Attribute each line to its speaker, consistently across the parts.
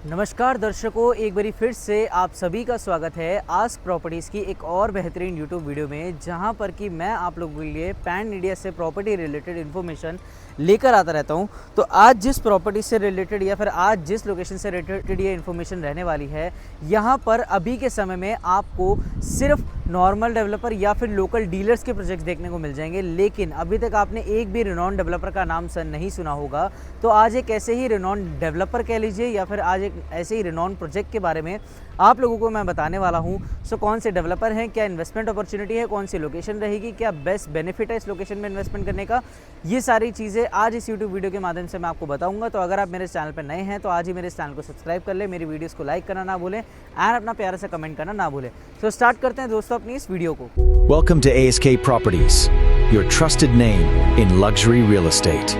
Speaker 1: नमस्कार दर्शकों, एक बारी फिर से आप सभी का स्वागत है आस्क प्रॉपर्टीज़ की एक और बेहतरीन यूट्यूब वीडियो में, जहां पर कि मैं आप लोगों के लिए पैन इंडिया से प्रॉपर्टी रिलेटेड इन्फॉर्मेशन लेकर आता रहता हूं। तो आज जिस प्रॉपर्टी से रिलेटेड या फिर आज जिस लोकेशन से रिलेटेड ये इन्फॉर्मेशन रहने वाली है, यहां पर अभी के समय में आपको सिर्फ नॉर्मल डेवलपर या फिर लोकल डीलर्स के प्रोजेक्ट्स देखने को मिल जाएंगे। लेकिन अभी तक आपने एक भी रिनॉन डेवलपर का नाम सर नहीं सुना होगा, तो आज एक ऐसे ही रिनॉन डेवलपर कह लीजिए या फिर आज एक ऐसे ही रिनॉन प्रोजेक्ट के बारे में आप लोगों को मैं बताने वाला हूं। सो कौन से डेवलपर हैं, क्या इन्वेस्टमेंट अपॉर्चुनिटी है, कौन सी लोकेशन रहेगी, क्या बेस्ट बेनिफिट है इस लोकेशन में इन्वेस्टमेंट करने का, ये सारी चीज़ें आज इस यूट्यूब वीडियो के माध्यम से मैं आपको बताऊंगा। तो अगर आप मेरे चैनल पर नए हैं तो आज ही मेरे चैनल को सब्सक्राइब कर ले, मेरी वीडियोज़ को लाइक करना ना भूलें एंड अपना प्यारा सा कमेंट करना ना भूलें। तो स्टार्ट करते हैं दोस्तों अपनी इस वीडियो को।
Speaker 2: Welcome to ASK Properties, your trusted name in luxury real estate.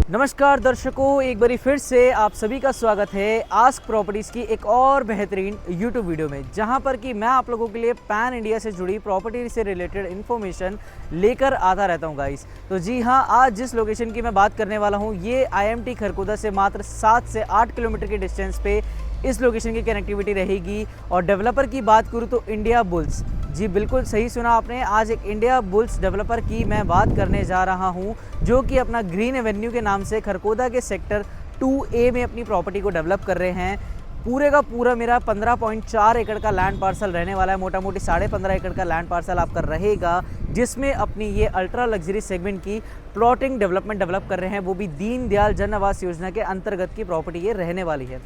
Speaker 1: नमस्कार दर्शकों, एक बारी फिर से आप सभी का स्वागत है आस्क प्रॉपर्टीज़ की एक और बेहतरीन यूट्यूब वीडियो में, जहां पर कि मैं आप लोगों के लिए पैन इंडिया से जुड़ी प्रॉपर्टी से रिलेटेड इन्फॉर्मेशन लेकर आता रहता हूं गाइस। तो जी हां, आज जिस लोकेशन की मैं बात करने वाला हूं, ये IMT खरगोदा से मात्र 7 से 8 किलोमीटर के डिस्टेंस पे इस लोकेशन की कनेक्टिविटी रहेगी। और डेवलपर की बात करूँ तो इंडिया बुल्स, जी बिल्कुल सही सुना आपने, आज एक इंडिया बुल्स डेवलपर की मैं बात करने जा रहा हूं, जो कि अपना ग्रीन एवेन्यू के नाम से खरगोदा के सेक्टर 2A में अपनी प्रॉपर्टी को डेवलप कर रहे हैं। पूरे का पूरा मेरा 15.4 एकड़ का लैंड पार्सल रहने वाला है, मोटा मोटी 15.5 एकड़ का लैंड पार्सल आपका रहेगा, जिसमें अपनी ये अल्ट्रा लग्जरी सेगमेंट की प्लॉटिंग डेवलपमेंट डेवलप कर रहे हैं, वो भी दीनदयाल जन आवास योजना के अंतर्गत की प्रॉपर्टी ये रहने वाली है।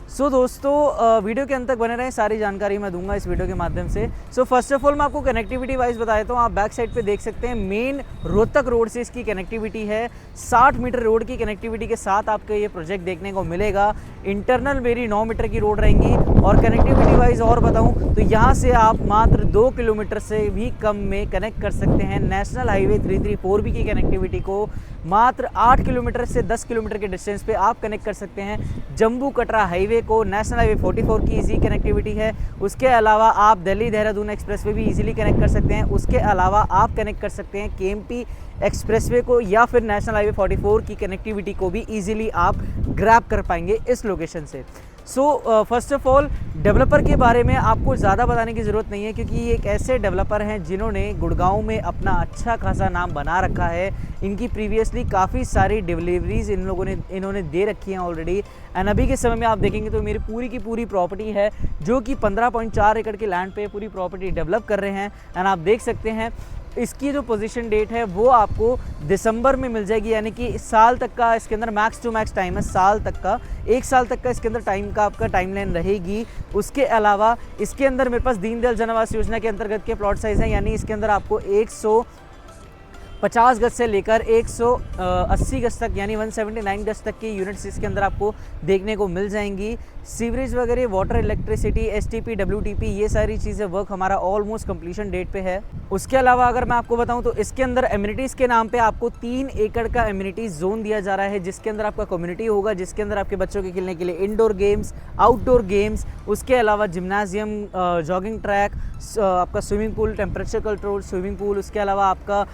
Speaker 1: सो दोस्तों, वीडियो के अंत तक बने रहें, सारी जानकारी मैं दूंगा इस वीडियो के माध्यम से। सो फर्स्ट ऑफ ऑल मैं आपको कनेक्टिविटी वाइज बता देता हूँ। आप बैक साइड पे देख सकते हैं, मेन रोहतक रोड से इसकी कनेक्टिविटी है। 60 मीटर रोड की कनेक्टिविटी के साथ आपको ये प्रोजेक्ट देखने को मिलेगा। इंटरनल मेरी 9 मीटर की रोड रहेंगी। और कनेक्टिविटी वाइज और बताऊँ तो यहाँ से आप मात्र 2 किलोमीटर से भी कम में कनेक्ट कर सकते हैं नेशनल हाईवे 334B की कनेक्टिविटी को। मात्र 8 किलोमीटर से 10 किलोमीटर के डिस्टेंस पे आप कनेक्ट कर सकते हैं जम्मू कटरा हाईवे को। नेशनल हाईवे 44 की इजी कनेक्टिविटी है। उसके अलावा आप दिल्ली देहरादून एक्सप्रेसवे भी इजीली कनेक्ट कर सकते हैं। उसके अलावा आप कनेक्ट कर सकते हैं KMP एक्सप्रेसवे को, या फिर नेशनल हाईवे 44 की कनेक्टिविटी को भी इजीली आप ग्रैब कर पाएंगे इस लोकेशन से। So first of all developer के बारे में आपको ज़्यादा बताने की ज़रूरत नहीं है, क्योंकि ये एक ऐसे डेवलपर हैं जिन्होंने गुड़गांव में अपना अच्छा खासा नाम बना रखा है। इनकी प्रीवियसली काफ़ी सारी डिलीवरीज इन्होंने दे रखी हैं ऑलरेडी। एंड अभी के समय में आप देखेंगे तो मेरी पूरी की पूरी प्रॉपर्टी है, जो कि 15.4 एकड़ के लैंड पे पूरी प्रॉपर्टी डेवलप कर रहे हैं। एंड आप देख सकते हैं इसकी जो पोजीशन डेट है वो आपको दिसंबर में मिल जाएगी, यानी कि इस साल तक का इसके अंदर मैक्स टू मैक्स टाइम है, साल तक का, 1 साल तक का इसके अंदर टाइम का आपका टाइमलाइन रहेगी। उसके अलावा इसके अंदर मेरे पास दीनदयाल जन आवास योजना के अंतर्गत के प्लॉट साइज़ हैं, यानी इसके अंदर आपको 150 गज से लेकर 180 गज तक, यानी 179 गज तक की यूनिट्स इसके अंदर आपको देखने को मिल जाएंगी। सीवरेज वगैरह, वाटर, इलेक्ट्रिसिटी, STP, WTP, ये सारी चीज़ें वर्क हमारा ऑलमोस्ट कंप्लीशन डेट पे है। उसके अलावा अगर मैं आपको बताऊं तो इसके अंदर एमिनिटीज़ के नाम पे आपको 3 एकड़ का एमिनिटीज़ जोन दिया जा रहा है, जिसके अंदर आपका कम्युनिटी होगा, जिसके अंदर आपके बच्चों के खेलने के लिए इंडोर गेम्स, आउटडोर गेम्स, उसके अलावा जिम्नाजियम, जॉगिंग ट्रैक, आपका swimming pool, temperature control swimming pool, उसके अलावा आपका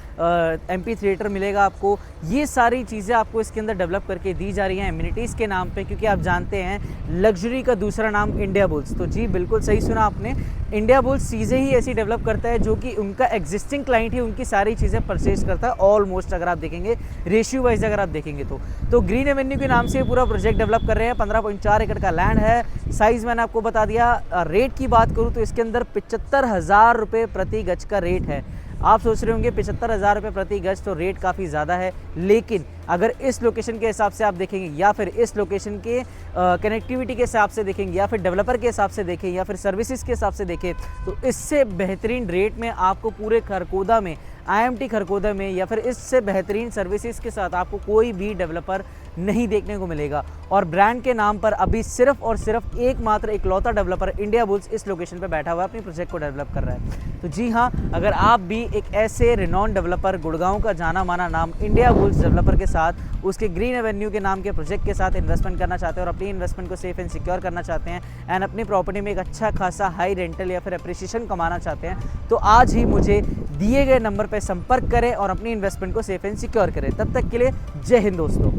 Speaker 1: MP थिएटर मिलेगा आपको। ये सारी चीज़ें आपको इसके अंदर डेवलप करके दी जा रही हैं एमिनिटीज़ के नाम पे, क्योंकि आप जानते हैं लग्जरी का दूसरा नाम इंडिया बुल्स। तो जी बिल्कुल सही सुना आपने, इंडिया बुल्स चीज़ें ही ऐसी डेवलप करता है जो कि उनका एग्जिस्टिंग क्लाइंट ही उनकी सारी चीज़ें परचेज करता है ऑलमोस्ट। अगर आप देखेंगे रेशियो वाइज अगर आप देखेंगे तो ग्रीन एवेन्यू के नाम से पूरा प्रोजेक्ट डेवलप कर रहे हैं। 15.4 एकड़ का लैंड है। साइज़ मैंने आपको बता दिया। रेट की बात करूँ तो इसके अंदर 75,000 रुपये प्रति गज का रेट है। आप सोच रहे होंगे 75,000 रुपये प्रति गज तो रेट काफ़ी ज़्यादा है, लेकिन अगर इस लोकेशन के हिसाब से आप देखेंगे, या फिर इस लोकेशन के कनेक्टिविटी के हिसाब से देखेंगे, या फिर डेवलपर के हिसाब से देखें, या फिर सर्विसेज के हिसाब से देखें, तो इससे बेहतरीन रेट में आपको पूरे खरगोदा में, IMT खरगोदा में, या फिर इससे बेहतरीन सर्विसेज के साथ आपको कोई भी डेवलपर नहीं देखने को मिलेगा। और ब्रांड के नाम पर अभी सिर्फ और सिर्फ एकमात्र इकलौता डेवलपर इंडिया बुल्स इस लोकेशन पर बैठा हुआ है, अपने प्रोजेक्ट को डेवलप कर रहा है। तो जी हाँ, अगर आप भी एक ऐसे रिनॉन डेवलपर, गुड़गांव का जाना माना नाम इंडिया बुल्स डेवलपर के साथ, उसके ग्रीन एवेन्यू के नाम के प्रोजेक्ट के साथ इन्वेस्टमेंट करना चाहते हैं और अपनी इन्वेस्टमेंट को सेफ एंड सिक्योर करना चाहते हैं, एंड अपनी प्रॉपर्टी में एक अच्छा खासा हाई रेंटल या फिर अप्रिसिएशन कमाना चाहते हैं, तो आज ही मुझे दिए गए नंबर पर संपर्क करें और अपनी इन्वेस्टमेंट को सेफ एंड सिक्योर करें। तब तक के लिए जय हिंद दोस्तों।